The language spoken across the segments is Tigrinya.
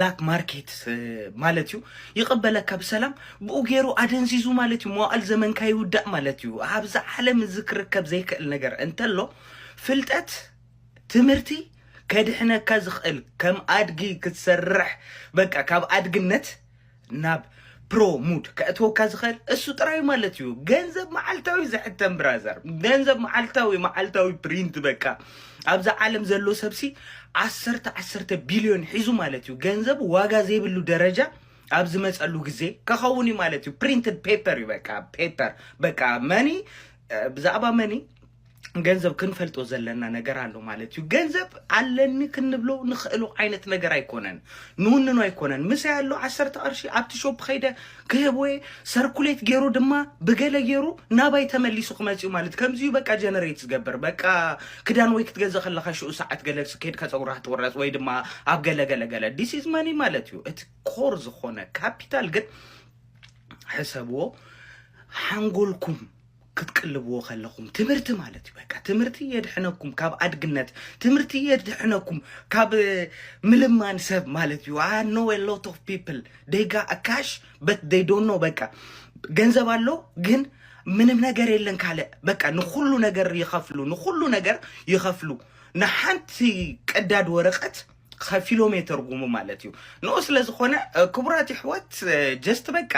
لاك ماركت مالتيو يقبلك بسلام بوغيرو ادنزيزو مالتيو موال زمن كاي ودا مالتيو ابز عالم ذكرك بزيك النجر انتلو فلتت تمرتي كدحنا كزخل كم ادغي كتسرح بقى كاب ادغنت ناب برو مود كاتو كزخل اسو طراي مالتيو غنزب معلتاوي زحتم برازر غنزب معلتاوي برينت بقى ابز عالم زلو سبسي 10 بليون حيزو مالتيو غنزب واغا زيبلو درجه ابز مصلو غزي كخوني مالتيو برينتد بيبر بقى ماني بزعبا ماني ገንዘብ ክንፈልጦ ዘለና ነገር አለው ማለት እዩ ገንዘብ አለኒ ክንብሎ ንኽእሉ አይነት ነገር አይኮነን ንሁንኑ አይኮነን ምሳ ያለው 10 ቅርሺ አብቲ ሾፕ ኸይደ ክህቦይ ሰርኩሌት ገይሩ ድማ በገለ ገይሩ ናባይ ተመሊሱ ክመጽኡ ማለት ከምዚዩ በቃ ጀነሬት ዝገበር በቃ ክዳን ወይ ክትገዛ ከለኻ ሽኡ ሰዓት ገለ ስከድ ከፀጉራህ ተወራጽ ወይ ድማ አብ ገለ ዲስ ኢዝ ማኒ ማለት እዩ እቲ ኮር ዝኾነ ካፒታል ግን حسابو ሓንጎልኩም ክትቅልብዎ ከለኹም ትምርቲ ማለት እዩ በቃ ትምርቲ የድሕነኩም ካብ አድግነት ትምርቲ የድሕነኩም ካብ ምልማን ሰብ ማለት እዩ I know a lot of people they got a cash but they don't know በቃ ገንዘብ አለው ግን ምንም ነገር የለን ካለ በቃ ንኹሉ ነገር ይኸፍሉ ንሓንቲ ቀዳድ ወረቀት ከኪሎሜትር ጉሙ ማለት እዩ ነው ስለዝኾነ ክቡራት ይሕወት ጀስት በቃ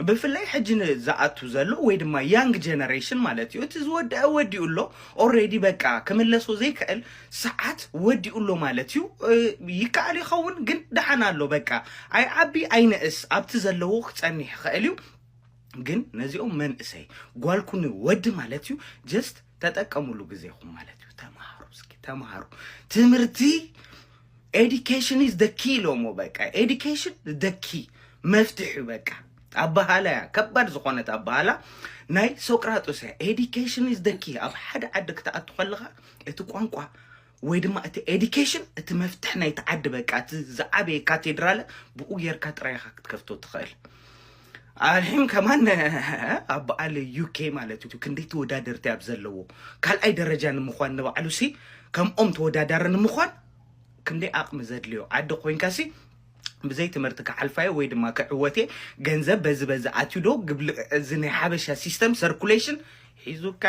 በፍላይ ሕጅን ዘአቱ ዘሎ ወይ ድማ ያንግ ጀነሬሽን ማለት እዩ ትዝወደ ወዲኡሎ ኦሬዲ በቃ ከመለሶ ዘይከል ሰዓት ወዲኡሎ ማለት እዩ ይካል ይኸውን ግን ደሓናሎ በቃ አይ አቢ አይነስ አብቲ ዘለዎ ክጸኒሕ ኸእል እዩ ግን ነዚኦም መንእሰይ ጓልኩን ወድ ማለት እዩ ጀስት ተጠቀሙሉ ግዜኹም ማለት እዩ ተማሃሩ ትምርቲ Education is the key lomo beka education the key مفتاح beka አባሃላ ከባድ ዝኾነት አባሃላ ናይ ሶቅራጦስ education is the key ኣብ ሓደ ዓዲ ክትኣቱ ከለኻ እቲ ቋንቋ ወይ ድማ እቲ education እቲ መፍትሕ ናይ ተዓዲ በቃ እቲ ዝዓበየ ካቴድራል ብኡ ጌርካ ጥራይካ ክትከፍቶ ትኽእል አልሂም ከማን አባአለ ዩኬ ማለት እዩ ክንደይ ተወዳደርቲ ኣብ ዘለዎ ካልኣይ ደረጃ ንምዃን ንባዕሉሲ ከምኦም ተወዳዳሪ ንምዃን ክንዴ አቅም ዘድልዮ ዓዲ ኮይንካሲ ብዘይ ትምህርት ከሐልፋይ ወይ ድማ ከዕወቴ ገንዘብ በዝ አትዩዶ ግብል እዚ ናይ ሓበሻ ሲስተም ሰርኩሌሽን ሂዙካ